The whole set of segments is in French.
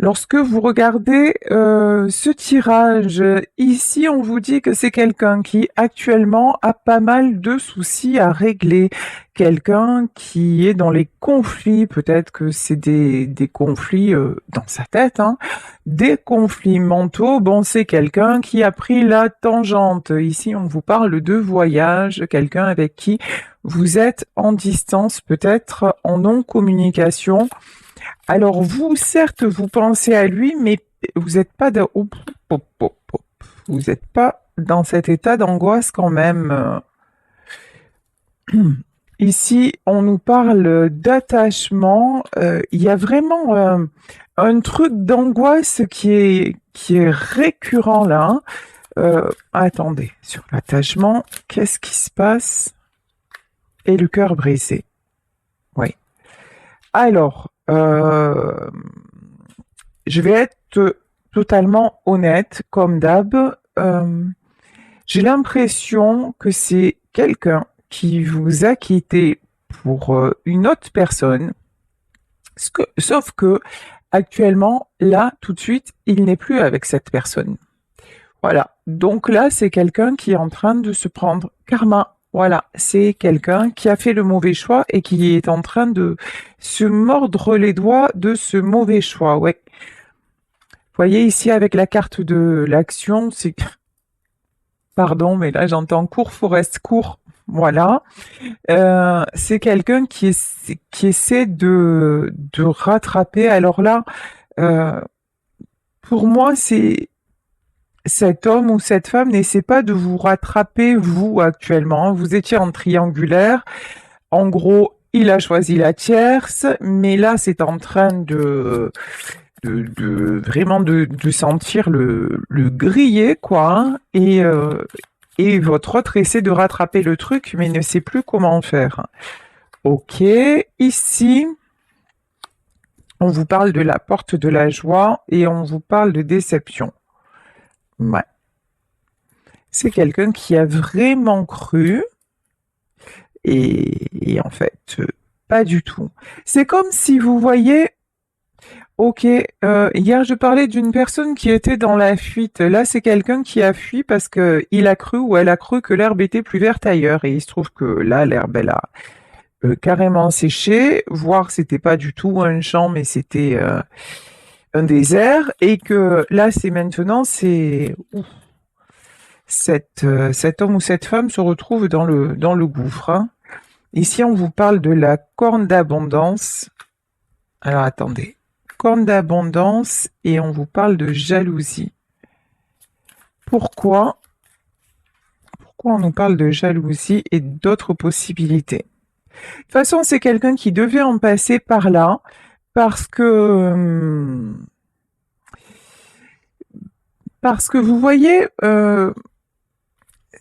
Lorsque vous regardez ce tirage, ici on vous dit que c'est quelqu'un qui actuellement a pas mal de soucis à régler, quelqu'un qui est dans les conflits, peut-être que c'est des conflits dans sa tête, hein, des conflits mentaux. Bon, c'est quelqu'un qui a pris la tangente. Ici on vous parle de voyage, quelqu'un avec qui vous êtes en distance, peut-être en non-communication. Alors vous, certes, vous pensez à lui, mais vous n'êtes pas vous n'êtes pas dans cet état d'angoisse quand même. Ici, on nous parle d'attachement. Il y a vraiment un truc d'angoisse qui est récurrent là, hein. Attendez, sur l'attachement, qu'est-ce qui se passe? Et le cœur brisé. Oui. Alors, je vais être totalement honnête, comme d'hab. J'ai l'impression que c'est quelqu'un qui vous a quitté pour une autre personne, sauf que actuellement, là, tout de suite, il n'est plus avec cette personne. Voilà. Donc là, c'est quelqu'un qui est en train de se prendre karma. Voilà, c'est quelqu'un qui a fait le mauvais choix et qui est en train de se mordre les doigts de ce mauvais choix. Ouais. Vous voyez ici avec la carte de l'action, c'est... Pardon, mais là j'entends court, forest, court. Voilà. C'est quelqu'un qui essaie de rattraper. Alors là, euh, pour moi, c'est cet homme ou cette femme n'essaie pas de vous rattraper, vous, actuellement. Vous étiez en triangulaire. En gros, il a choisi la tierce, mais là, c'est en train vraiment de sentir le griller, quoi, hein. Et votre autre essaie de rattraper le truc, mais ne sait plus comment faire. Ok, ici, on vous parle de la porte de la joie et on vous parle de déception. Ouais. C'est quelqu'un qui a vraiment cru et en fait, pas du tout. C'est comme si vous voyez, ok, hier je parlais d'une personne qui était dans la fuite. Là, c'est quelqu'un qui a fui parce que il a cru ou elle a cru que l'herbe était plus verte ailleurs. Et il se trouve que là, l'herbe, elle a carrément séché, voire c'était pas du tout un champ, mais c'était un désert. Et que là, c'est maintenant, c'est ouf, cet homme ou cette femme se retrouve dans le gouffre, hein. Ici, on vous parle de la corne d'abondance. Alors, attendez. Corne d'abondance et on vous parle de jalousie. Pourquoi on nous parle de jalousie et d'autres possibilités? De toute façon, c'est quelqu'un qui devait en passer par là parce que vous voyez,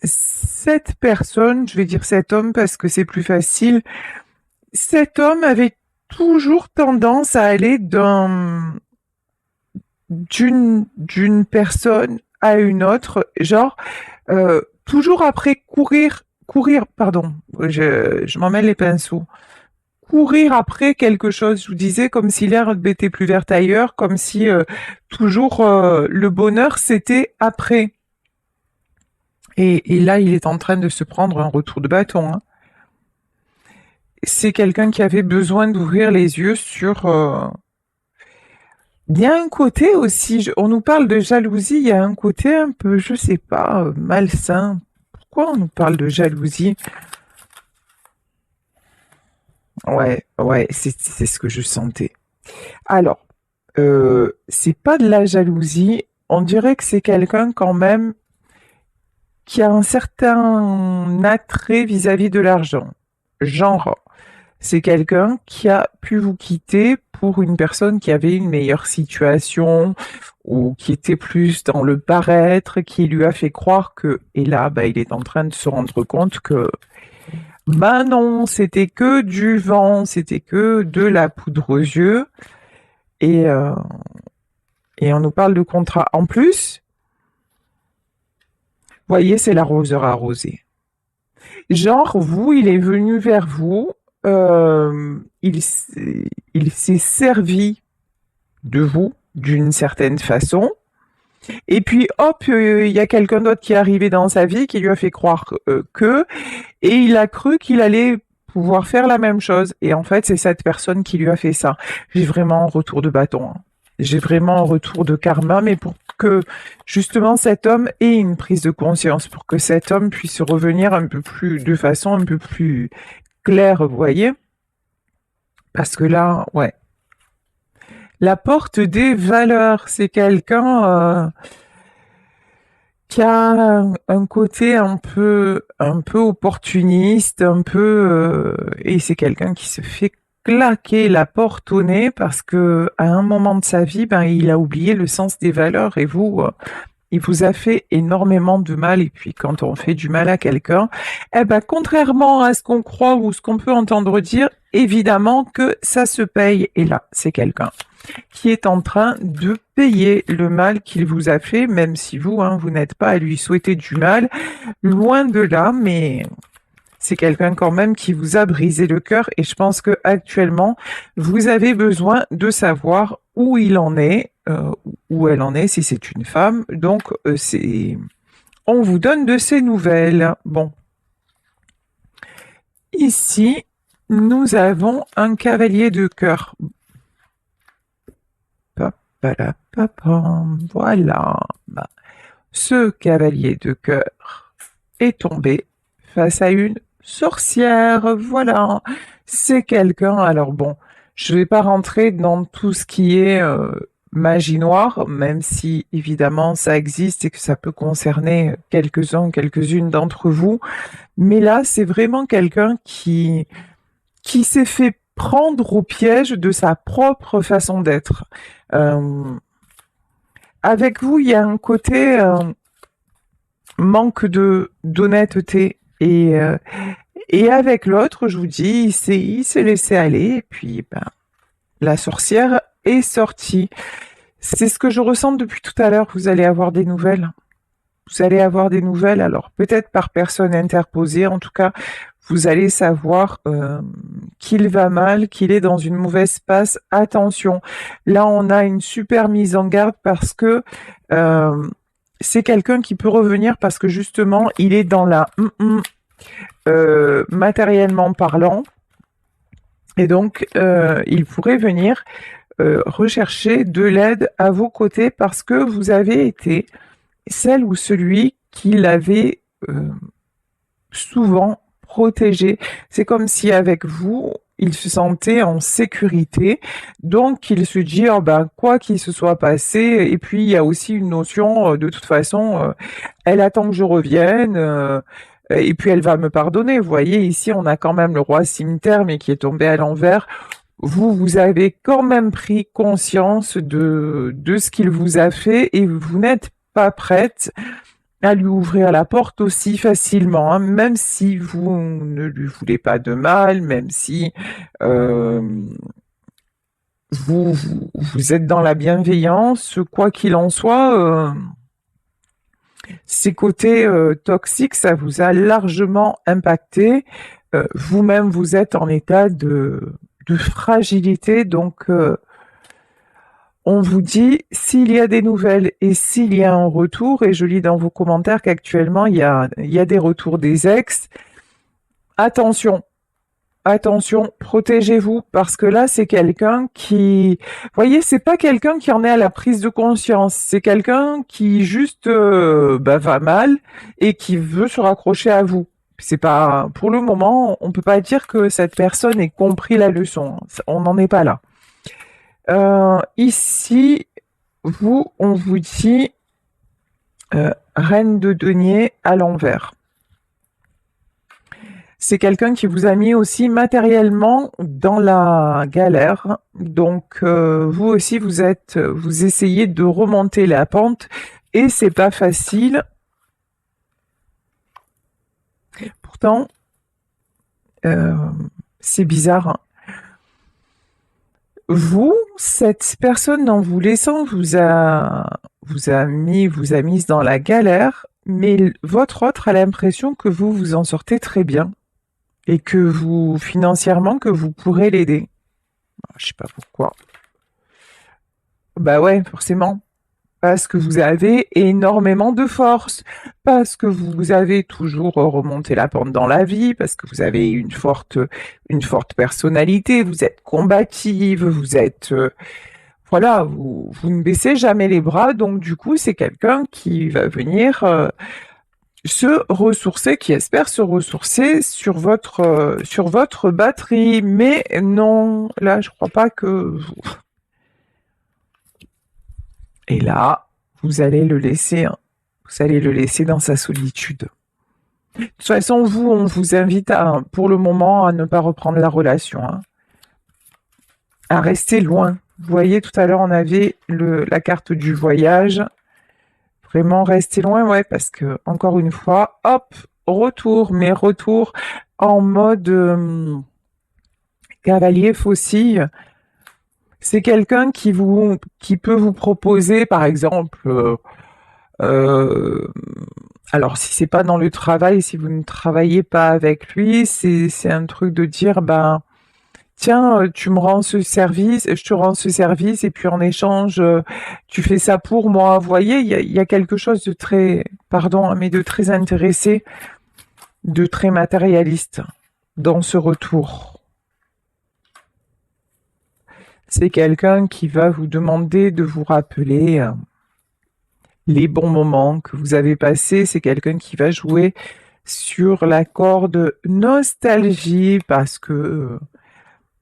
cette personne, je vais dire cet homme parce que c'est plus facile, cet homme avait toujours tendance à aller d'une personne à une autre, genre toujours après courir, pardon, je m'en mêle les pinceaux, courir après quelque chose. Je vous disais comme si l'herbe était plus verte ailleurs, comme si toujours le bonheur c'était après. Et là, il est en train de se prendre un retour de bâton, hein. C'est quelqu'un qui avait besoin d'ouvrir les yeux sur... Il y a un côté aussi, on nous parle de jalousie, il y a un côté un peu, je sais pas, malsain. Pourquoi on nous parle de jalousie? Ouais, c'est ce que je sentais. Alors, c'est pas de la jalousie, on dirait que c'est quelqu'un quand même qui a un certain attrait vis-à-vis de l'argent. Genre, c'est quelqu'un qui a pu vous quitter pour une personne qui avait une meilleure situation ou qui était plus dans le paraître, qui lui a fait croire que, et là, bah, il est en train de se rendre compte que, bah non, c'était que du vent, c'était que de la poudre aux yeux, et, euh, et on nous parle de contrat. En plus, voyez, c'est l'arroseur arrosé. Genre, vous, il est venu vers vous, il s'est servi de vous, d'une certaine façon. Et puis hop, il y a quelqu'un d'autre qui est arrivé dans sa vie qui lui a fait croire que, et il a cru qu'il allait pouvoir faire la même chose. Et en fait, c'est cette personne qui lui a fait ça. J'ai vraiment un retour de bâton, hein. J'ai vraiment un retour de karma, mais pour que justement cet homme ait une prise de conscience, pour que cet homme puisse revenir un peu plus, de façon un peu plus claire, vous voyez? Parce que là, ouais. La porte des valeurs, c'est quelqu'un qui a un côté un peu opportuniste, et c'est quelqu'un qui se fait claquer la porte au nez parce que à un moment de sa vie, ben, il a oublié le sens des valeurs et vous, il vous a fait énormément de mal. Et puis quand on fait du mal à quelqu'un, eh ben, contrairement à ce qu'on croit ou ce qu'on peut entendre dire, évidemment que ça se paye. Et là, c'est quelqu'un qui est en train de payer le mal qu'il vous a fait, même si vous, hein, vous n'êtes pas à lui souhaiter du mal, loin de là, mais c'est quelqu'un quand même qui vous a brisé le cœur et je pense que actuellement vous avez besoin de savoir où il en est, où elle en est, si c'est une femme. Donc on vous donne de ces nouvelles. Bon, ici nous avons un cavalier de cœur. Voilà. Ce cavalier de cœur est tombé face à une sorcière. Voilà. C'est quelqu'un. Alors bon, je vais pas rentrer dans tout ce qui est magie noire, même si évidemment ça existe et que ça peut concerner quelques-uns, quelques-unes d'entre vous. Mais là, c'est vraiment quelqu'un qui s'est fait prendre au piège de sa propre façon d'être. Avec vous, il y a un côté manque de d'honnêteté et avec l'autre, je vous dis, il s'est laissé aller et puis ben, la sorcière est sortie. C'est ce que je ressens depuis tout à l'heure. Vous allez avoir des nouvelles. Vous allez avoir des nouvelles, alors peut-être par personne interposée, en tout cas, vous allez savoir qu'il va mal, qu'il est dans une mauvaise passe. Attention, là on a une super mise en garde parce que c'est quelqu'un qui peut revenir parce que justement il est dans la matériellement parlant et donc il pourrait venir rechercher de l'aide à vos côtés parce que vous avez été celle ou celui qui l'avait souvent protégé. C'est comme si avec vous, il se sentait en sécurité. Donc, il se dit, oh ben, quoi qu'il se soit passé. Et puis, il y a aussi une notion, de toute façon, elle attend que je revienne. Et puis, elle va me pardonner. Vous voyez, ici, on a quand même le roi cimetière, mais qui est tombé à l'envers. Vous avez quand même pris conscience de ce qu'il vous a fait et vous n'êtes pas prête à lui ouvrir la porte aussi facilement, hein, même si vous ne lui voulez pas de mal, même si vous êtes dans la bienveillance, quoi qu'il en soit, ces côtés toxiques, ça vous a largement impacté. Vous-même, vous êtes en état de fragilité, donc on vous dit s'il y a des nouvelles et s'il y a un retour, et je lis dans vos commentaires qu'actuellement il y a des retours des ex. Attention, attention, protégez-vous parce que là c'est quelqu'un qui, vous voyez, c'est pas quelqu'un qui en est à la prise de conscience, c'est quelqu'un qui juste va mal et qui veut se raccrocher à vous. C'est pas, pour le moment, on peut pas dire que cette personne ait compris la leçon. On n'en est pas là. Ici, on vous dit reine de denier à l'envers. C'est quelqu'un qui vous a mis aussi matériellement dans la galère. Donc, vous aussi, vous essayez de remonter la pente et c'est pas facile. Pourtant, c'est bizarre, hein. Vous, cette personne en vous laissant vous a mise dans la galère, mais votre autre a l'impression que vous vous en sortez très bien et que vous, financièrement, que vous pourrez l'aider. Je sais pas pourquoi. Bah ouais, forcément. Parce que vous avez énormément de force, parce que vous avez toujours remonté la pente dans la vie, parce que vous avez une forte personnalité, vous êtes combative, vous êtes, voilà, vous ne baissez jamais les bras, donc du coup, c'est quelqu'un qui va venir se ressourcer, qui espère se ressourcer sur votre batterie. Mais non, là, je crois pas que vous... Et là, vous allez le laisser, hein. Vous allez le laisser dans sa solitude. De toute façon, vous, on vous invite à, pour le moment, à ne pas reprendre la relation, hein, à rester loin. Vous voyez, tout à l'heure, on avait la carte du voyage. Vraiment rester loin, ouais, parce que, encore une fois, hop, retour, mais retour en mode cavalier faucille. C'est quelqu'un qui peut vous proposer, par exemple, euh, alors si c'est pas dans le travail, si vous ne travaillez pas avec lui, c'est un truc de dire, ben, tiens, tu me rends ce service, je te rends ce service, et puis en échange, tu fais ça pour moi. Vous voyez, il y a quelque chose de très, pardon, hein, mais de très intéressé, de très matérialiste dans ce retour. C'est quelqu'un qui va vous demander de vous rappeler les bons moments que vous avez passés. C'est quelqu'un qui va jouer sur la corde nostalgie parce que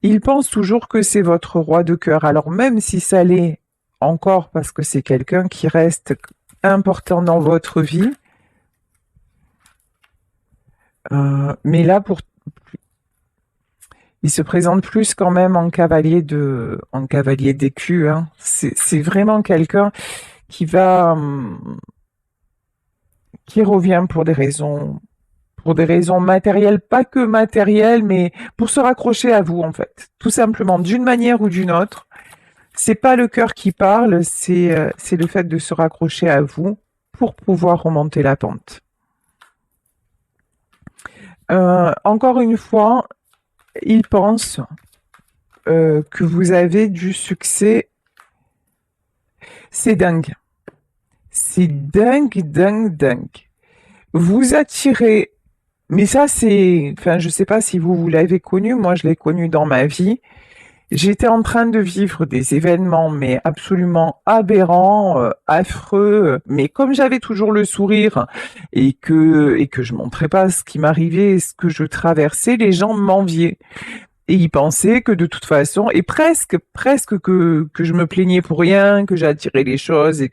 il pense toujours que c'est votre roi de cœur. Alors même si ça l'est encore parce que c'est quelqu'un qui reste important dans votre vie, mais là il se présente plus quand même en cavalier d'écu, hein. C'est vraiment quelqu'un qui va, qui revient pour des raisons matérielles, pas que matérielles, mais pour se raccrocher à vous, en fait. Tout simplement, d'une manière ou d'une autre. C'est pas le cœur qui parle, c'est le fait de se raccrocher à vous pour pouvoir remonter la pente. Encore une fois, il pense que vous avez du succès. C'est dingue. C'est dingue, dingue, dingue. Vous attirez, mais ça c'est, enfin je sais pas si vous l'avez connu, moi je l'ai connu dans ma vie. J'étais en train de vivre des événements mais absolument aberrants, affreux, mais comme j'avais toujours le sourire et que je montrais pas ce qui m'arrivait, ce que je traversais, les gens m'enviaient. Et il pensait que de toute façon, et presque que je me plaignais pour rien, que j'attirais les choses et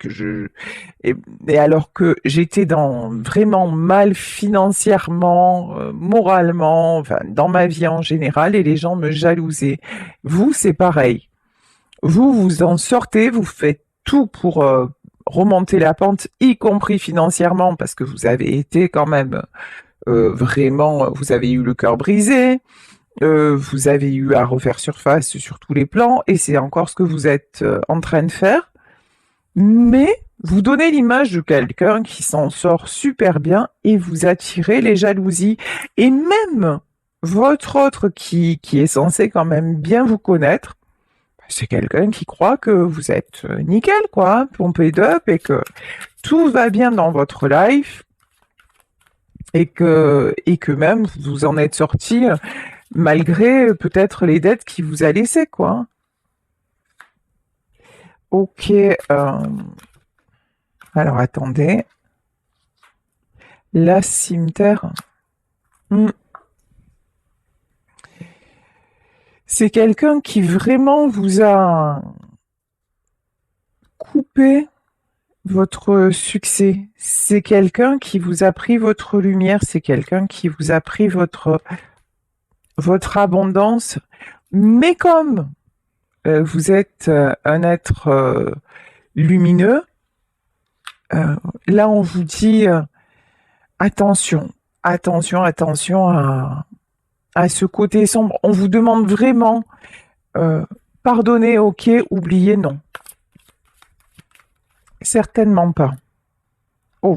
alors que j'étais dans vraiment mal financièrement, moralement, enfin, dans ma vie en général, et les gens me jalousaient. Vous, c'est pareil. Vous, vous en sortez, vous faites tout pour remonter la pente, y compris financièrement, parce que vous avez été quand même vraiment, vous avez eu le cœur brisé. Vous avez eu à refaire surface sur tous les plans et c'est encore ce que vous êtes en train de faire. Mais vous donnez l'image de quelqu'un qui s'en sort super bien et vous attirez les jalousies. Et même votre autre qui est censé quand même bien vous connaître, c'est quelqu'un qui croit que vous êtes nickel, quoi, pompé d'up et que tout va bien dans votre life et que même vous en êtes sorti malgré peut-être les dettes qu'il vous a laissées, quoi. Ok, alors attendez. La cimetière. Hmm. C'est quelqu'un qui vraiment vous a coupé votre succès. C'est quelqu'un qui vous a pris votre lumière. C'est quelqu'un qui vous a pris votre abondance. Mais comme vous êtes un être lumineux, là on vous dit attention, attention, attention à ce côté sombre. On vous demande vraiment pardonner, ok, oublier, non. Certainement pas. Oh.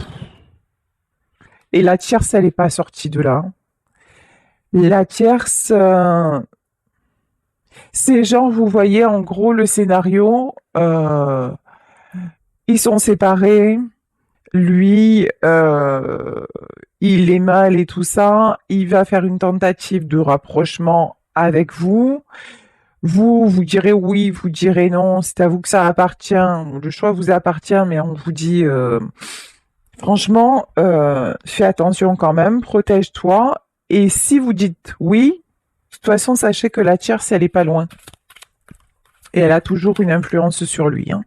Et la tierce, elle n'est pas sortie de là. La tierce, C'est genre, vous voyez en gros le scénario, ils sont séparés, lui, il est mal et tout ça, il va faire une tentative de rapprochement avec vous. Vous, vous direz oui, vous direz non, c'est à vous que ça appartient, le choix vous appartient, mais on vous dit, franchement, fais attention quand même, protège-toi, et si vous dites oui, de toute façon, sachez que la tierce, elle est pas loin, et elle a toujours une influence sur lui, hein.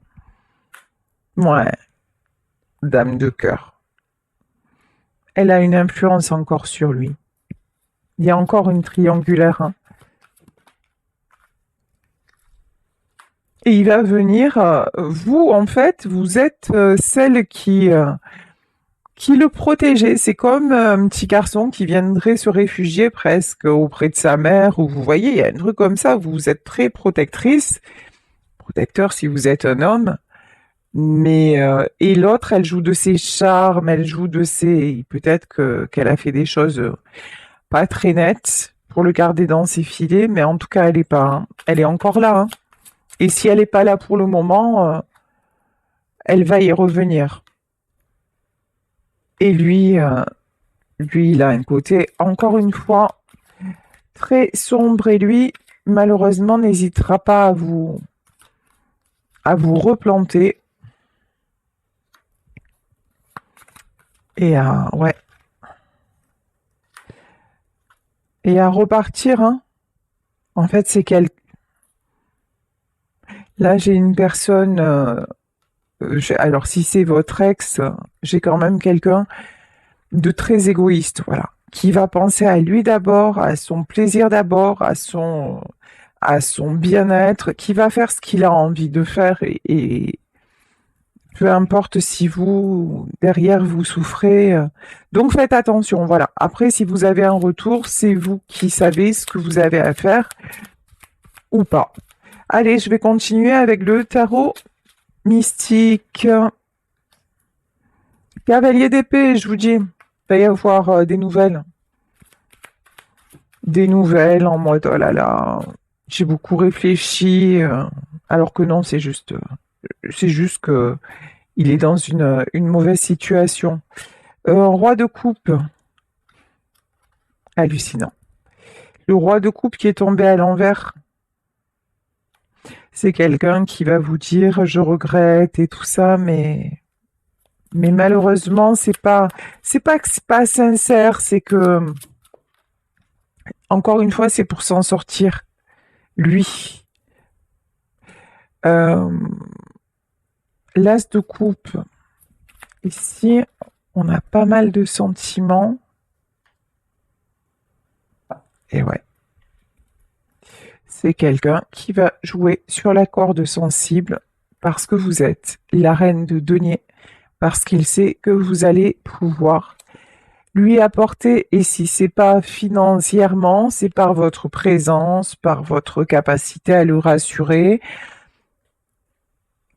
Ouais, dame de cœur. Elle a une influence encore sur lui. Il y a encore une triangulaire, hein. Et il va venir, vous, en fait, vous êtes celle qui le protégeait. C'est comme un petit garçon qui viendrait se réfugier presque auprès de sa mère, ou vous voyez, il y a un truc comme ça, vous êtes très protectrice, protecteur si vous êtes un homme, mais et l'autre, elle joue de ses charmes, elle joue de ses... Peut-être qu'elle a fait des choses pas très nettes pour le garder dans ses filets, mais en tout cas, elle est pas, hein. Elle est encore là, hein. Et si elle n'est pas là pour le moment, elle va y revenir. Et lui, il a un côté, encore une fois, très sombre, et lui, malheureusement, n'hésitera pas à vous replanter et ouais, et à repartir, hein. En fait, c'est quel... Là, j'ai une personne, alors si c'est votre ex, j'ai quand même quelqu'un de très égoïste, voilà, qui va penser à lui d'abord, à son plaisir d'abord, à son bien-être, qui va faire ce qu'il a envie de faire, et peu importe si vous, derrière, vous souffrez. Donc faites attention, voilà. Après, si vous avez un retour, c'est vous qui savez ce que vous avez à faire ou pas. Allez, je vais continuer avec le tarot mystique. Cavalier d'épée, je vous dis, il va y avoir des nouvelles. Des nouvelles en mode, oh là là, j'ai beaucoup réfléchi, alors que non, c'est juste que il est dans une mauvaise situation. Roi de coupe, hallucinant. Le roi de coupe qui est tombé à l'envers, c'est quelqu'un qui va vous dire je regrette et tout ça, mais malheureusement c'est pas que c'est pas sincère, c'est que encore une fois c'est pour s'en sortir lui. Euh, L'as de coupe, ici on a pas mal de sentiments, et ouais, c'est quelqu'un qui va jouer sur la corde sensible parce que vous êtes la reine de denier, parce qu'il sait que vous allez pouvoir lui apporter, et si c'est pas financièrement, c'est par votre présence, par votre capacité à le rassurer,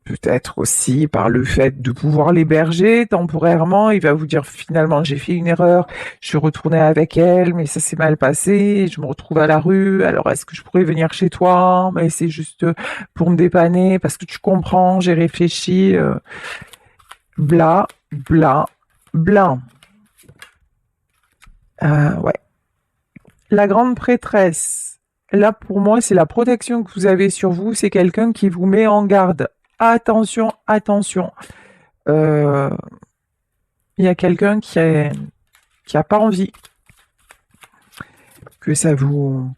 peut-être aussi par le fait de pouvoir l'héberger temporairement. Il va vous dire finalement j'ai fait une erreur, je suis retournée avec elle, mais ça s'est mal passé, je me retrouve à la rue, alors est-ce que je pourrais venir chez toi? Mais c'est juste pour me dépanner, parce que tu comprends, j'ai réfléchi, bla, bla, bla. Ouais. La grande prêtresse. Là, pour moi, c'est la protection que vous avez sur vous. C'est quelqu'un qui vous met en garde. Attention, attention. Il y a quelqu'un qui a pas envie que ça vous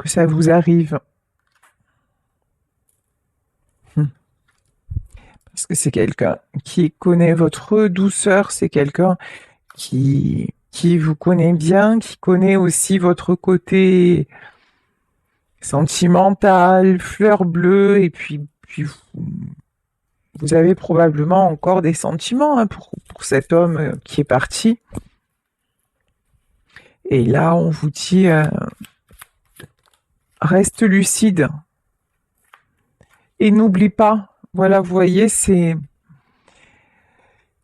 arrive. Parce que c'est quelqu'un qui connaît votre douceur. C'est quelqu'un qui vous connaît bien, qui connaît aussi votre côté sentimental, fleur bleue, et puis vous avez probablement encore des sentiments, hein, pour cet homme qui est parti. Et là, on vous dit, reste lucide. Et n'oublie pas, voilà, vous voyez, c'est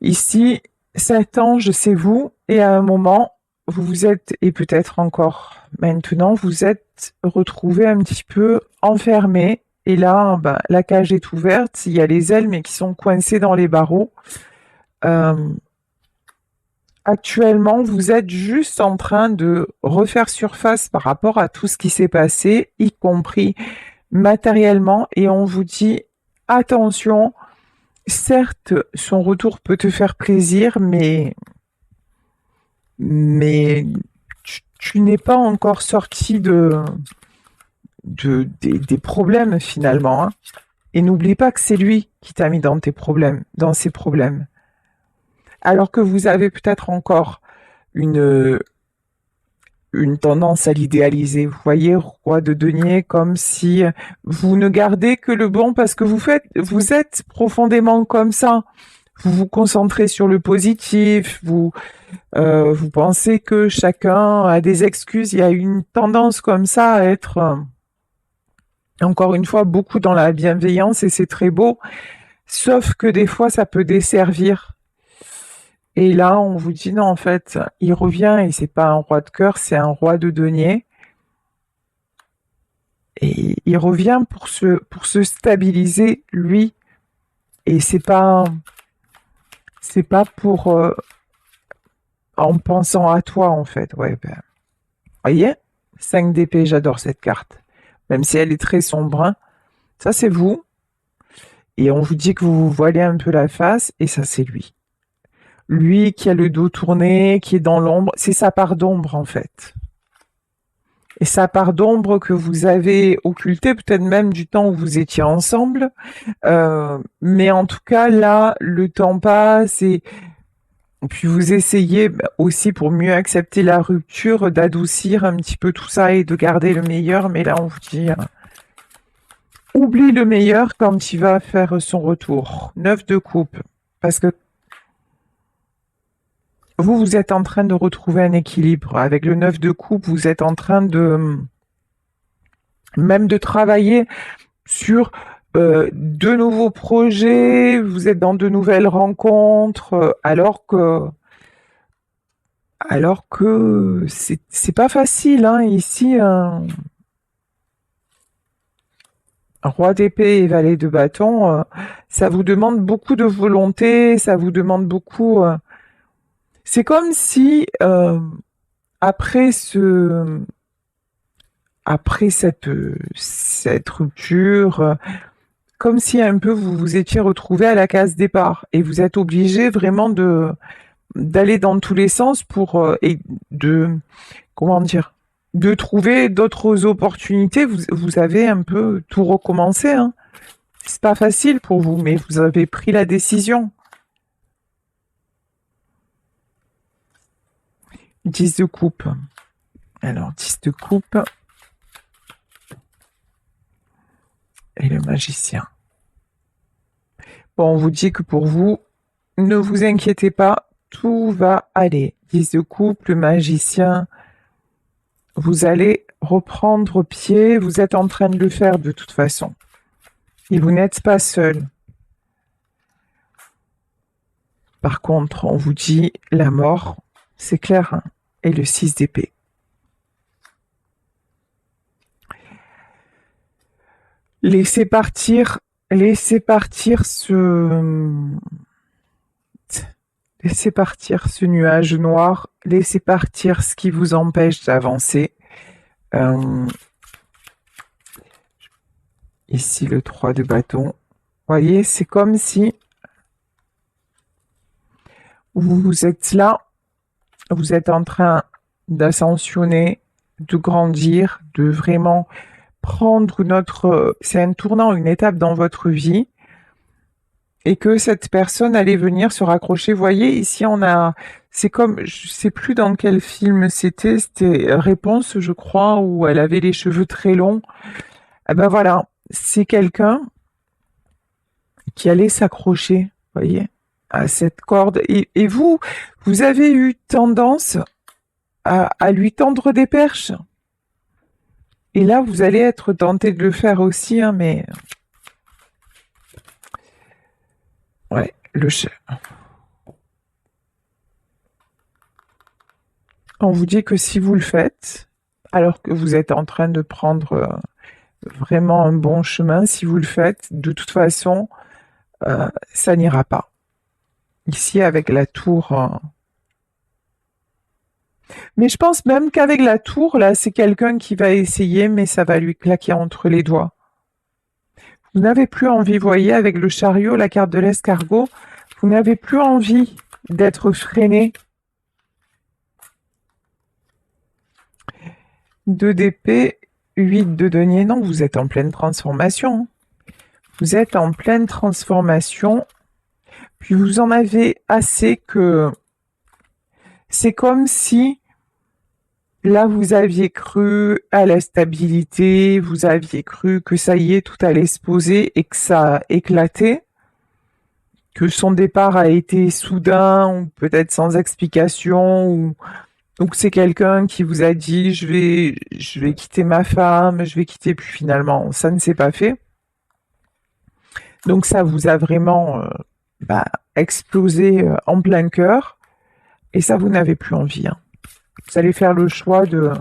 ici, cet ange, c'est vous, et à un moment, vous vous êtes, et peut-être encore maintenant, vous êtes retrouvé un petit peu enfermé. Et là, bah, la cage est ouverte, il y a les ailes, mais qui sont coincées dans les barreaux. Euh, Actuellement, vous êtes juste en train de refaire surface par rapport à tout ce qui s'est passé, y compris matériellement, et on vous dit, attention, certes, son retour peut te faire plaisir, mais tu n'es pas encore sorti des problèmes finalement, hein. Et n'oublie pas que c'est lui qui t'a mis dans tes problèmes, dans ses problèmes. Alors que vous avez peut-être encore une, une tendance à l'idéaliser. Vous voyez, roi de denier, comme si vous ne gardez que le bon parce que vous êtes profondément comme ça. Vous vous concentrez sur le positif, vous pensez que chacun a des excuses. Il y a une tendance comme ça à être, encore une fois, beaucoup dans la bienveillance et c'est très beau. Sauf que des fois, ça peut desservir. Et là, on vous dit non, en fait, il revient et c'est pas un roi de cœur, c'est un roi de denier. Et il revient pour se stabiliser, lui. Et c'est pas pour, en pensant à toi, en fait. Ouais, ben, voyez? 5 d'épée, j'adore cette carte. Même si elle est très sombre, hein. Ça, c'est vous. Et on vous dit que vous vous voilez un peu la face, et ça, c'est lui. Lui qui a le dos tourné, qui est dans l'ombre, c'est sa part d'ombre, en fait. Et sa part d'ombre que vous avez occultée, peut-être même du temps où vous étiez ensemble. Mais en tout cas, là, le temps passe et puis vous essayez aussi pour mieux accepter la rupture, d'adoucir un petit peu tout ça et de garder le meilleur. Mais là, on vous dit, oublie le meilleur quand il va faire son retour. 9 de coupe. Parce que vous êtes en train de retrouver un équilibre. Avec le 9 de coupe, vous êtes en train de même de travailler sur de nouveaux projets, vous êtes dans de nouvelles rencontres, alors que c'est pas facile, hein, ici, un roi d'épée et valet de bâton, ça vous demande beaucoup de volonté, ça vous demande beaucoup. C'est comme si après ce, après cette rupture, comme si un peu vous vous étiez retrouvé à la case départ et vous êtes obligé vraiment de d'aller dans tous les sens pour et de comment dire de trouver d'autres opportunités. Vous avez un peu tout recommencé, hein. C'est pas facile pour vous, mais vous avez pris la décision. 10 de coupe. Alors 10 de coupe et le magicien. Bon, on vous dit que pour vous, ne vous inquiétez pas, tout va aller. 10 de coupe, le magicien. Vous allez reprendre pied, vous êtes en train de le faire de toute façon. Et vous n'êtes pas seul. Par contre, on vous dit la mort, c'est clair, hein, et le 6 d'épée. Laissez partir, laissez partir laissez partir ce nuage noir, laissez partir ce qui vous empêche d'avancer. Ici, le 3 de bâton. Voyez, c'est comme si vous êtes là, vous êtes en train d'ascensionner, de grandir, de vraiment prendre c'est un tournant, une étape dans votre vie, et que cette personne allait venir se raccrocher. Vous voyez, ici c'est comme, je sais plus dans quel film c'était Réponse, je crois, où elle avait les cheveux très longs. Eh ben voilà, c'est quelqu'un qui allait s'accrocher, vous voyez, à cette corde. Et vous avez eu tendance à lui tendre des perches. Et là, vous allez être tenté de le faire aussi, hein, mais ouais, On vous dit que si vous le faites, alors que vous êtes en train de prendre vraiment un bon chemin, si vous le faites, de toute façon, ça n'ira pas. Ici, avec la tour. Mais je pense même qu'avec la tour, là, c'est quelqu'un qui va essayer, mais ça va lui claquer entre les doigts. Vous n'avez plus envie, voyez, avec le chariot, la carte de l'escargot, vous n'avez plus envie d'être freiné. 2 d'épée, 8 de denier. Non, vous êtes en pleine transformation. Vous êtes en pleine transformation. Puis vous en avez assez que c'est comme si là vous aviez cru à la stabilité, vous aviez cru que ça y est, tout allait se poser et que ça a éclaté, que son départ a été soudain ou peut-être sans explication ou donc c'est quelqu'un qui vous a dit je vais quitter ma femme, je vais quitter, puis finalement ça ne s'est pas fait. Donc ça vous a vraiment explosé en plein cœur et ça vous n'avez plus envie. Hein. Vous allez faire le choix de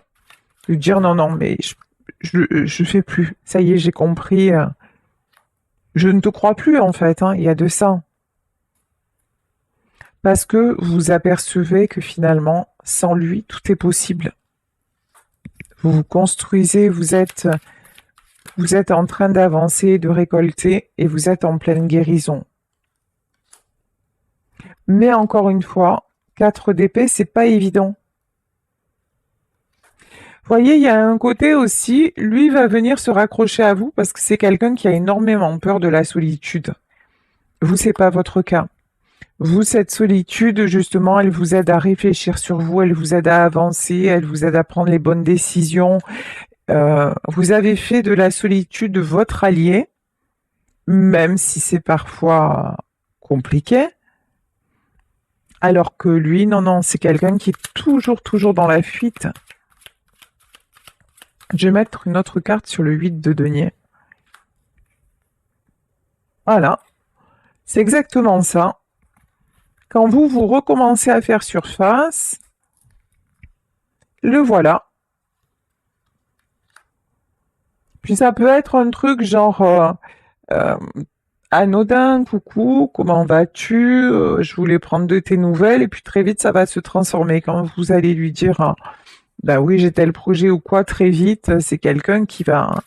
dire non, non, mais je fais plus. Ça y est, j'ai compris. Je ne te crois plus en fait, hein, il y a de ça. Parce que vous apercevez que finalement, sans lui, tout est possible. Vous vous construisez, vous êtes en train d'avancer, de récolter, et vous êtes en pleine guérison. Mais encore une fois, 4 d'épée, c'est pas évident. Vous voyez, il y a un côté aussi, lui va venir se raccrocher à vous parce que c'est quelqu'un qui a énormément peur de la solitude. Vous, c'est pas votre cas. Vous, cette solitude, justement, elle vous aide à réfléchir sur vous, elle vous aide à avancer, elle vous aide à prendre les bonnes décisions. Vous avez fait de la solitude votre allié, même si c'est parfois compliqué. Alors que lui, non, non, c'est quelqu'un qui est toujours dans la fuite. Je vais mettre une autre carte sur le 8 de denier. Voilà, c'est exactement ça. Quand vous recommencez à faire surface, le voilà. Puis ça peut être un truc genre anodin, coucou, comment vas-tu? Je voulais prendre de tes nouvelles, et puis très vite ça va se transformer. Quand vous allez lui dire bah oui, j'ai tel projet ou quoi, très vite, c'est quelqu'un qui va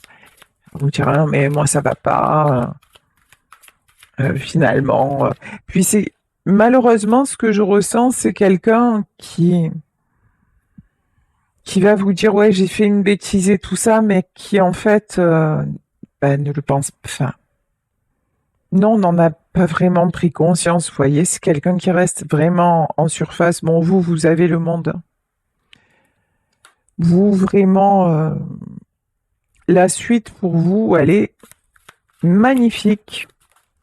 vous dire non mais moi ça va pas, finalement. Puis c'est malheureusement ce que je ressens, c'est quelqu'un qui va vous dire ouais j'ai fait une bêtise et tout ça, mais qui en fait ne le pense pas. Enfin, non, on n'en a pas vraiment pris conscience, vous voyez, c'est quelqu'un qui reste vraiment en surface. Bon, vous avez le monde. Vous, vraiment, la suite pour vous, elle est magnifique.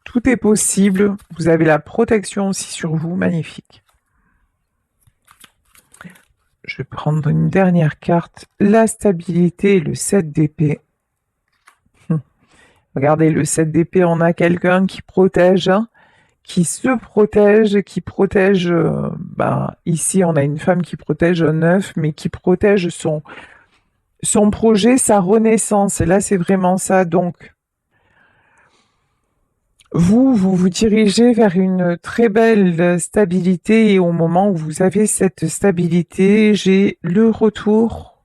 Tout est possible. Vous avez la protection aussi sur vous, magnifique. Je vais prendre une dernière carte. La stabilité, le 7 d'épée. Regardez, le 7 d'épée, on a quelqu'un qui protège, hein, qui se protège, qui protège... ici, on a une femme qui protège un œuf, mais qui protège son projet, sa renaissance. Et là, c'est vraiment ça. Donc, vous dirigez vers une très belle stabilité, et au moment où vous avez cette stabilité, j'ai le retour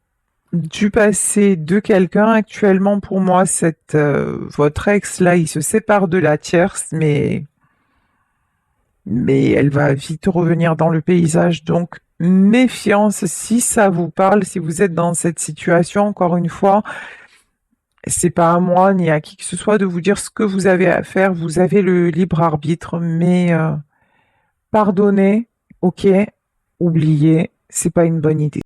du passé de quelqu'un. Actuellement, pour moi, votre ex, là, il se sépare de la tierce, mais elle va vite revenir dans le paysage. Donc, méfiance si ça vous parle, si vous êtes dans cette situation, encore une fois, c'est pas à moi ni à qui que ce soit de vous dire ce que vous avez à faire. Vous avez le libre arbitre, mais pardonnez, ok, oubliez, c'est pas une bonne idée.